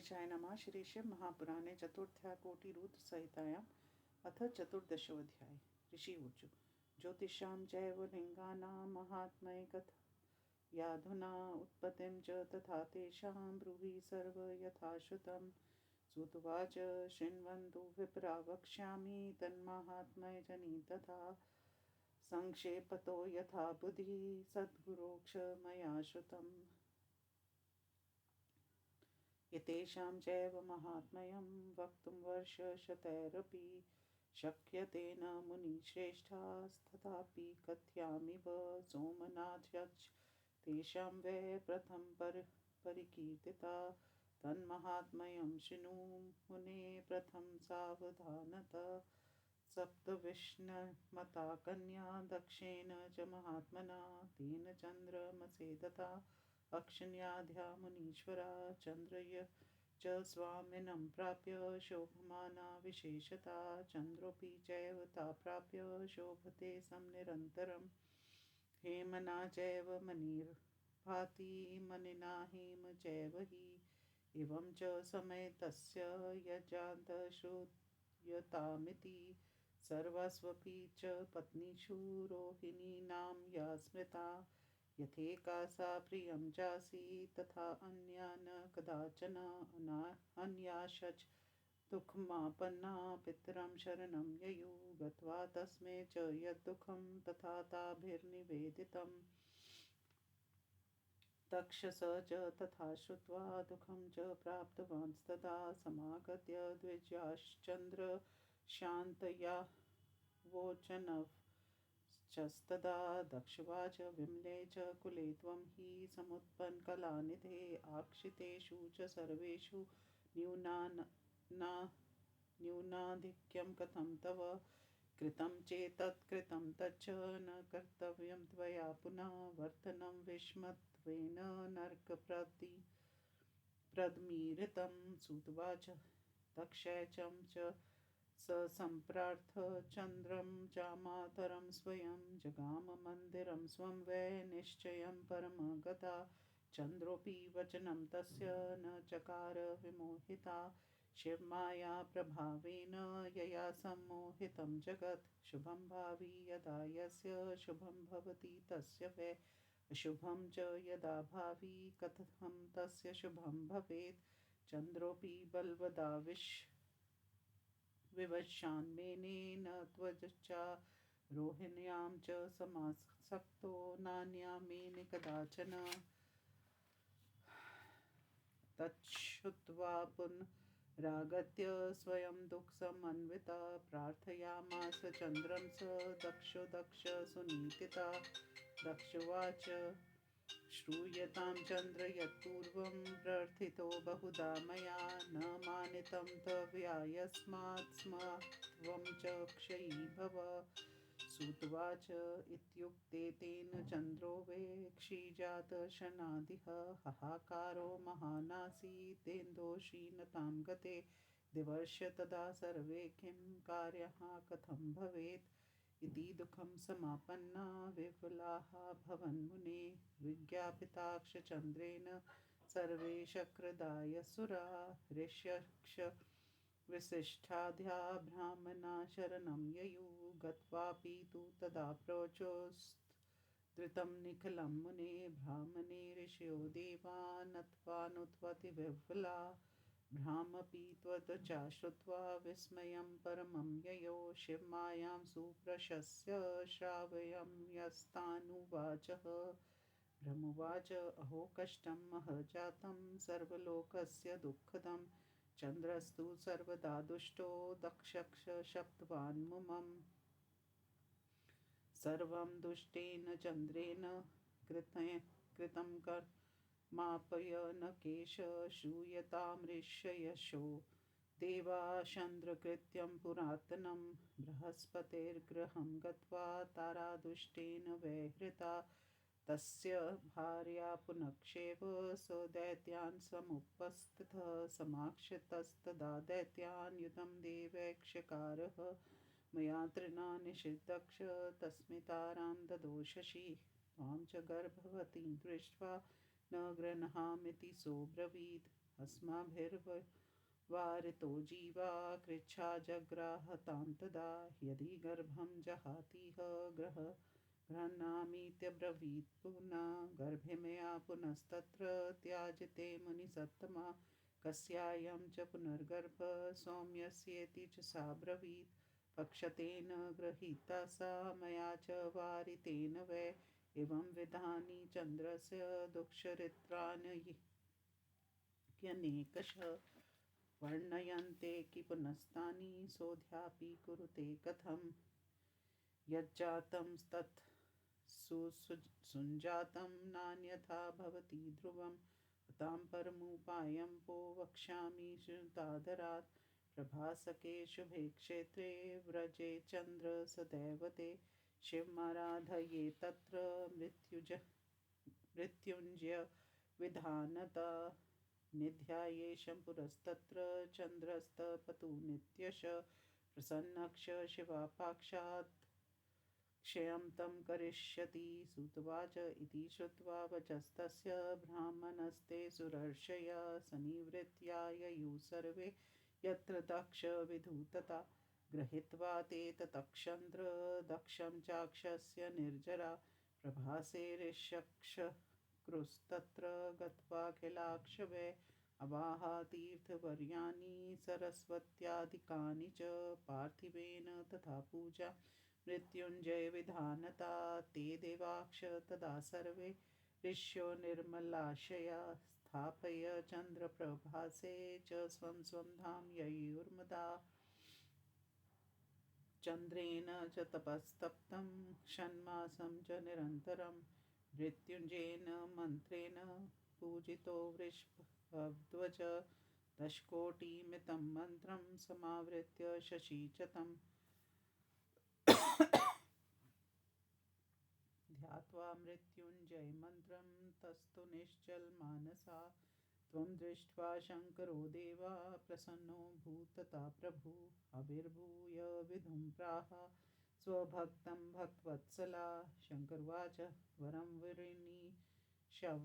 गणेशाय नमः। श्री शिव महापुराणे चतुर्थ्याकोटिरुद्रसंहितायाम् अथ चतुर्दशोऽध्याय। ऋषि ऊचु ज्योतिषां चैव लिङ्गानां महात्म्ये कथा याधुना उत्पत्तिं च तथा तेषां ब्रूहि सर्व यथा श्रुतं। श्रुत्वाच शृण्वन्तु विप्रा वक्ष्यामि तन्माहात्म्ये जनि तथा संक्षेपतो यथा बुद्धिः सद्गुरोक्ष मया श्रुतम्। एतेषां चैव महात्म्यं वक्तुं वर्षशतैरपि शक्यते न मुनिश्रेष्ठास्तथापि कथयामिव सोमनाथ्यच्च तेषां वै प्रथम परिकीर्तिता तन्माहात्म्यं शृणु मुने प्रथम सावधानतः। सप्तविंशतिमता कन्या दक्षेण च महात्मना तेन चन्द्रमसे दत्ता अक्षन्याद्या मुनीश्वरा चन्द्रय च स्वामिनं प्राप्य शोभमाना विशेषता चन्द्रोऽपि चैव ता प्राप्य शोभते निरन्तरम्। हेमना चैव मणिर्भाति मणिना हेम चैव हि एवं च समय तस्य यजान्तश्रुयतामिति सर्वास्वपि च पत्नीषु रोहिणीनां या स्मृता यथेका सा प्रियं चासी तथा अन्या न कदाचन अन्याशच दुःखमापन्ना पितरं शरणं ययु गत्वा तस्मै च यद्दुःखं तथा ताभिर्निवेदितम्। तक्षस च तथा श्रुत्वा दुःखं च प्राप्तवांस्तदा समागत्य द्विजाश्चन्द्र शान्तया वोचनश्चस्तदा दक्षवाच विमले च कुले त्वं हि समुत्पन्नकलानिधे आक्षितेषु च सर्वेषु न्यूनाधिक्यं कथं तव कृतं चेतत् कृतं तच्च न कर्तव्यं त्वया पुनः वर्तनं विस्मत्त्वेन नरकप्रदमीरितं। सुतवाच तक्षैचं च स सम्प्रार्थ चन्द्रं चामातरं स्वयं जगाम मन्दिरं स्वं वै निश्चयं परमगता चन्द्रोऽपि वचनं तस्य न चकार विमोहिता शिवमाया प्रभावेन यया सम्मोहितं जगत् शुभं भावि यदा यस्य शुभं भवति तस्य वै अशुभं च यदा भावि कथं तस्य शुभं भवेत्। चन्द्रोऽपि बलवदा विवशान्मेनेन त्वचा रोहिण्यां च समासक्तो नान्यामेन कदाचन तच्छ्रुत्वा पुनरागत्य स्वयं दुःखसमन्विता प्रार्थयामास चन्द्रं स दक्षो दक्ष सुनीतिता दक्षवाच श्रूयतां चन्द्र यत्पूर्वं प्रार्थितो बहुधा मया न मानितं तवया यस्मात् स्म त्वं च क्षयी भव। सुतवाच इत्युक्ते तेन चन्द्रो वेक्षिजातशनादिह हाहाकारो महानासीतेन्दोषीणतां गते दिवर्ष तदा सर्वे किं कार्यः कथं भवेत् इति दुःखं समापन्ना विफलाः भवन्मुने विज्ञापिताक्षचन्द्रेण सर्वे शक्रदायसुरा ऋष्यक्ष विशिष्टाद्या ब्राह्मणा शरणं ययु गत्वापि तु तदा प्रोचोस्त्रितं निखिलं मुने ब्राह्मणे ऋषयो देवा नत्वानुत्वति विफला भ्रामपि त्वदचा श्रुत्वा विस्मयं परमं ययो शिवमायां सुप्रशस्य श्रावयं यस्तानुवाचः ब्रह्मवाच अहो कष्टं महजातं सर्वलोकस्य दुःखदं चन्द्रस्तु सर्वदा दुष्टो दक्षक्षशप्तवान् मुमम् सर्वं दुष्टेन चन्द्रेण कृतं कर्मापयनकेश श्रूयतां ऋषयशो देवा चन्द्रकृत्यं पुरातनं बृहस्पतिर्गृहं गत्वा तारादुष्टेन वैहृता तस्य भार्या पुनक्षेव स दैत्यान् समुपस्थितः समाक्षतस्तदा दैत्यान् युधं देवैक्षकारः मया तृणा निषिद्धक्ष तस्मै तारां ददोषसि त्वां च गर्भवतीं दृष्ट्वा न गृह्णामीति सोऽब्रवीत् अस्माभिर्वारितो जीवा कृच्छा जग्राहतां तदा यदि गर्भं जहातीह गृह्णामीत्यब्रवीत् पुनः गर्भे मया पुनस्तत्र त्याजते मुनिसत्तमा कस्यायं च पुनर्गर्भ सौम्यस्येति च साब्रवीत् पक्षतेन गृहीता सा मया च वारितेन वै एवं विधानि चन्द्रस्य दुःखरित्राण्यनेकशः वर्णयन्ते कि पुनस्तानि सोऽध्यापि कुरुते कथम् यज्जातं तत् सुञ्जातं नान्यथा भवति ध्रुवम् अतां परमुपायं पो वक्ष्यामि श्रुतादरात् प्रभासके शुभे क्षेत्रे व्रजे चन्द्र सदैव ते शिवमाराधये तत्र मृत्युञ्जय विधानता निध्यायेशं पुरस्तत्र चन्द्रस्तपतु नित्यश प्रसन्नक्ष शिवापाक्षात् क्षयं तं करिष्यति सुतवाच इति श्रुत्वा वचस्तस्य ब्राह्मणस्ते सुरर्षया सनिवृत्त्या ययुः सर्वे यत्र दक्ष विधुतता गृहीत्वा ते ततक्षन्द्र दक्षं चाक्षस्य निर्जरा प्रभासे ऋष्यक्षकृस्तत्र गत्वाखिलाक्षवे अवाहा तीर्थवर्याणि सरस्वत्यादिकानि च पार्थिवेन तथा पूजा मृत्युञ्जय विधानता ते देवाक्ष तदा सर्वे ऋष्यो निर्मलाशया स्थापय चन्द्रप्रभासे च स्वं स्वं धाम ययुर्मुदा चन्द्रेण च तपस्तप्तं षण्मासं च निरन्तरं मृत्युञ्जयेन मन्त्रेण पूजितो वृषभध्वज दशकोटिमितं मन्त्रं समावृत्य शशि च तम् ध्यात्वा मृत्युञ्जयमन्त्रं तस्तु निश्चलमानसा त्वं दृष्ट्वा शङ्करो देवा प्रसन्नो भूतता प्रभु आविर्भूय विधुं प्राह स्वभक्तं भक्तवत्सला शङ्करवाच वरं विरीणीशव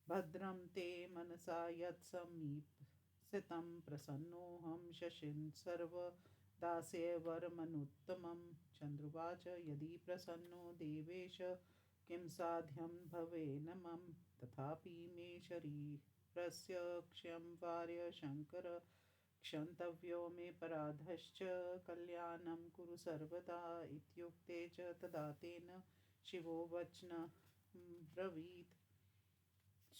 भद्रं ते मनसा यत्समीप्सितं प्रसन्नोऽहं शशिं सर्वदास्ये वरमनुत्तमं चन्द्रुवाच यदि प्रसन्नो देवेश किं साध्यं भवेन्न मम तथापि मे शरीरस्य क्षयं वार्य शङ्कर क्षन्तव्यो मे पराधश्च कल्याणं कुरु सर्वदा इत्युक्ते च तदा तेन शिवो वचनं ब्रवीत्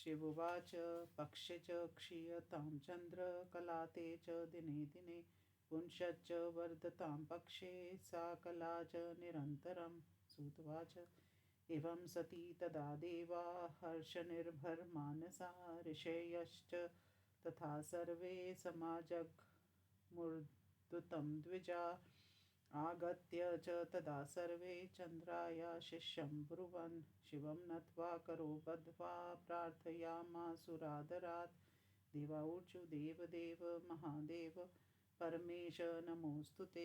शिवोवाच पक्षे च क्षीयतां चन्द्र कलाते च दिने दिने पुंश्च वर्धतां पक्षे सा कला च निरन्तरं सूतवाच एवं सती तदा देवा हर्षनिर्भरमानसा ऋषयश्च तथा सर्वे समाजग्मुद्धुतं द्विजा आगत्य च तदा सर्वे चन्द्राय शिष्यं ब्रुवन् शिवं नत्वा करो बद्ध्वा प्रार्थयामासुरादरात् देवाऊचु देवदेव महादेव परमेश नमोऽस्तु ते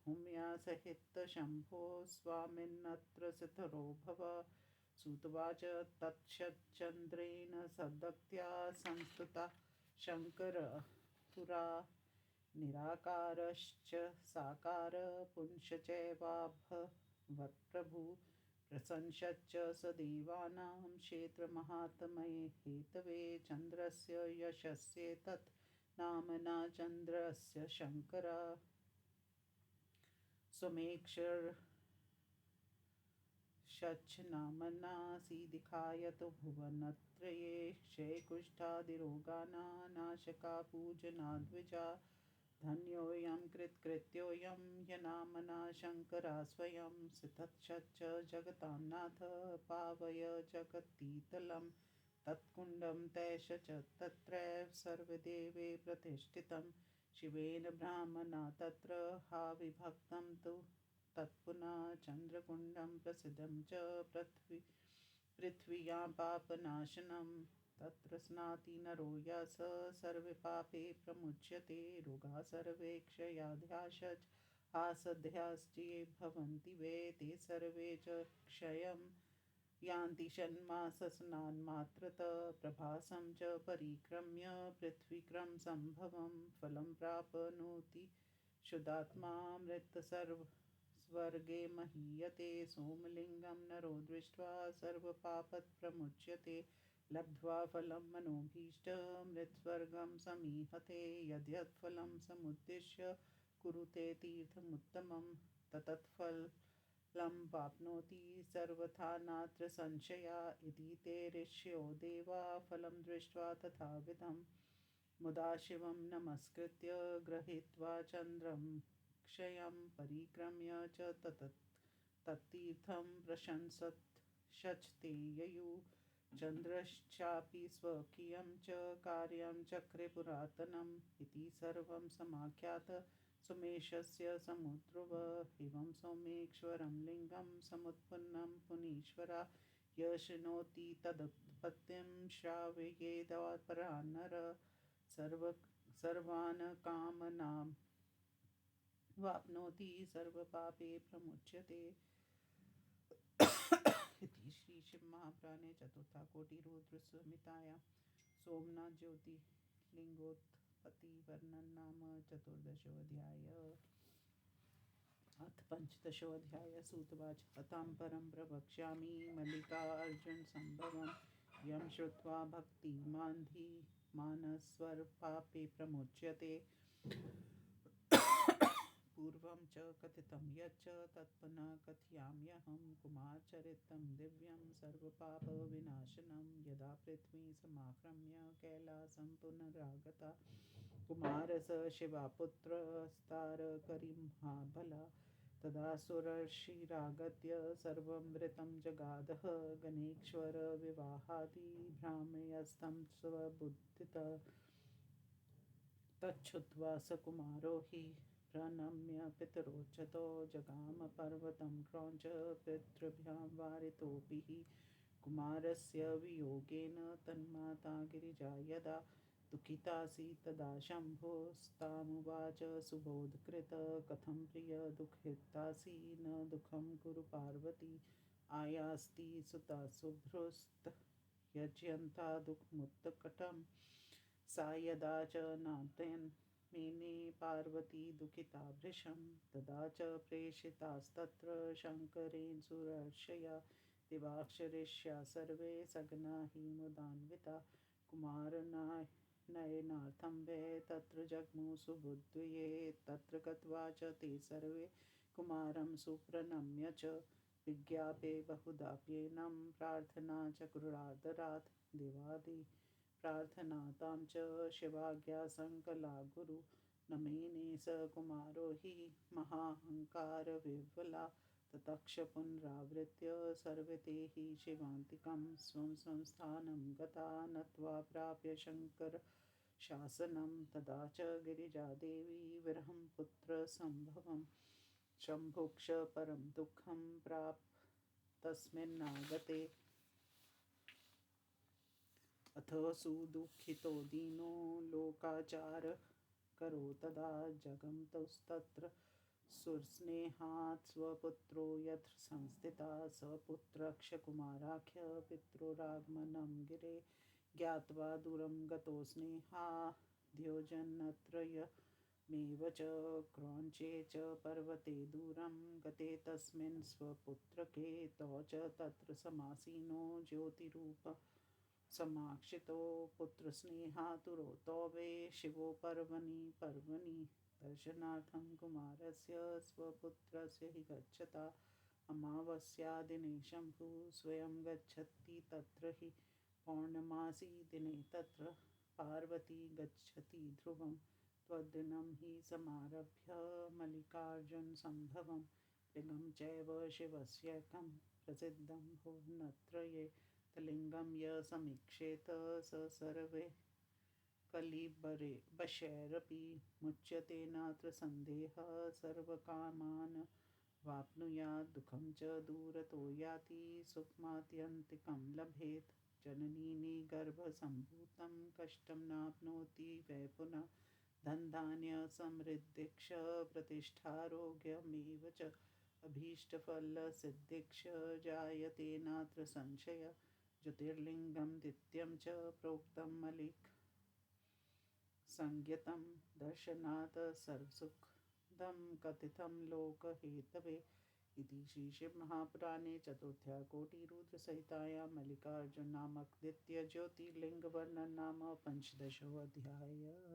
हुम्या सहित शम्भो स्वामिन्नत्र सिद्धरो भव सूतवाच तत्क्षचन्द्रेण सदक्त्या संस्तुता शङ्कर पुरा निराकारश्च साकार पुंश्चैवाभवत्प्रभु प्रशंसच्च स देवानां क्षेत्रमाहात्म्ये हेतवे चन्द्रस्य यशस्येतत् नाम्ना चन्द्रस्य शङ्कर सोमेक्षरश्च नाम्नासीदिखायत भुवनत्रये क्षयकुष्ठादिरोगाणां नाशका पूजनाद्विजा धन्योऽयं कृतकृत्योऽयं यनाम्ना शङ्करा स्वयं सितच्छच्च जगतां नाथ पावय जगतीतलं तत्कुण्डं तैष च तत्रैव सर्वदेवे प्रतिष्ठितं शिवेन ब्रह्मणा तत्र हा विभक्तं तु तत्पुनः चन्द्रकुण्डं प्रसिद्धं च पृथ्व्यां पापनाशनं तत्र स्नाति नरो यः सर्वे पापे प्रमुच्यते रोगाः सर्वे क्षयाद्याश्च आसद्याश्च ये भवन्ति वे ते सर्वे च क्षयं यान्ति षण्मासस्नान्मात्रतः प्रभासं च परिक्रम्य पृथ्वीक्रम संभवं फलं प्राप्नोति शुद्धात्मा स्वर्गे महीयते सोमलिङ्गं नरो दृष्ट्वा सर्वपापात् प्रमुच्यते लब्ध्वा फलं मनोभीष्टमृत्स्वर्गं समीहते यद्यत् फलं समुद्दिश्य कुरुते तीर्थमुत्तमं तत्तत्फलं वाप्नोति सर्वथा नात्र संशया इति ते ऋषयो देवा फलं दृष्ट्वा तथाविधम् मुदा शिवं नमस्कृत्य गृहीत्वा चन्द्रं क्षयं परिक्रम्य च तत्तीर्थं प्रशंसत् ययुः चन्द्रश्चापि स्वकीयं च कार्यं चक्रे पुरातनम् इति सर्वं समाख्यात सोमेशस्य समुद्रव एवं सोमेश्वरं लिङ्गं समुत्पन्नं पुनीश्वरा य शृणोति तदुत्पत्तिं श्रावयेदपरान्नर सर्वान् कामनां वाप्नोति सर्वपापे प्रमुच्यते इति श्रीशिवमहापुराणे चतुर्थाकोटिरुद्रसंहितायां सोमनाथ ज्योतिर्लिङ्गोत्पत्तिवर्णनं नाम चतुर्दशोऽध्यायः। अथ पंचदशोऽध्यायः। सूतवाच हतां परं प्रवक्ष्यामि मल्लिकार्जुनसम्भवं यं श्रुत्वा भक्तिमान् धीमानस्वर्पापे प्रमुच्यते पूर्वं च कथितं यच्च तत्पुनः कथयाम्यहं कुमारचरितं दिव्यं सर्वपापविनाशनं यदा पृथ्वी समाक्रम्य कैलासं पुनरागता कुमारः स शिवापुत्रस्तारकरिमहाबला तदा सुरर्षिरागत्य सर्वमृतं जगादः गणेश्वरविवाहादिभ्राम्यस्तं स्वबुद्धितः तच्छ्रुत्वा स कुमारो हि प्रणम्य पितरोच्चतो जगाम पर्वतं क्रौञ्च पितृभ्यां वारितोऽपि हि कुमारस्य वियोगेन तन्माता गिरिजा यदा दुःखितासीत् तदा शम्भोस्तामुवाच सुबोधकृत कथं प्रिय दुःखितासि न दुःखं कुरु पार्वती आयास्ति सुता शुभ्रस्त यज्यन्ता दुःखमुत्कटम् सा यदा च नात्यन् मेने पार्वती दुःखिता भृशं तदा च प्रेषितास्तत्र शङ्करेण सुरर्षया दिवाक्षरिष्या सर्वे सघना हि मुदान्विता कुमारनयनार्थं वै तत्र जग्मुः सुबुद्धये तत्र गत्वा च ते सर्वे कुमारं सुप्रणम्य च विज्ञाप्य बहुधाप्येनं प्रार्थना चक्रुरादरात् देवादि प्रार्थनातां च शिवाज्ञा संकला गुरु नमेने स कुमारो हि महाहंकारविह्वला ततक्ष पुनरावृत्य सर्वे ते हि शिवान्तिकं स्वं संस्थानं गता नत्वा प्राप्य शङ्कर शासनं तदा च गिरिजादेवी विरहं पुत्रसम्भवं शम्भुक्ष परं दुःखं प्राप तस्मिन्नागते अथ सुदुःखितो दीनो लोकाचार करो तदा जगमतस्तत्र सुरस्नेहात् स्वपुत्रो यत्र संस्थिता सपुत्रक्षकुमाराख्य पित्रोरागमनं गिरे ज्ञात्वा दूरं गतो स्नेहाद्योजनत्रयमेव च क्रौञ्चे च पर्वते दूरं गते तस्मिन् स्वपुत्रके तौ च तत्र समासीनो ज्योतिरूप समाक्षितो पुत्रस्नेहातुरो वै शिवो पर्वणि दर्शनार्थं कुमारस्य स्वपुत्रस्य हि गच्छता अमावास्यादिने शम्भुः स्वयं गच्छति तत्र हि पौर्णमासी दिने तत्र पार्वती गच्छति ध्रुवं त्वद्दिनं हि समारभ्य मल्लिकार्जुनसम्भवं लिङ्गं चैव शिवस्येकं प्रसिद्धं भुवनत्रये लिङ्गं य समीक्षेत स सर्वे कलिबरे वशैरपि मुच्यते नात्र सन्देहः सर्वकामान् वाप्नुयात् दुःखं च दूरतो याति सुखमात्यन्तिकं लभेत् जननी निगर्भसम्भूतं कष्टं नाप्नोति वै पुनः धनधान्य समृद्धिक्ष प्रतिष्ठारोग्यमेव च अभीष्टफलसिद्धिक्ष जायते नात्र संशय ज्योतिर्लिङ्गं नित्यं च प्रोक्तं मलिक संज्ञितं दर्शनात् सर्वसुखदं कथितं लोकहेतवे इति श्रीशिवमहापुराणे चतुर्थ्या कोटिरुद्रसहितायां मल्लिकार्जुननामक द्वितीयज्योतिर्लिङ्गवर्णनं नाम 15 अध्यायः।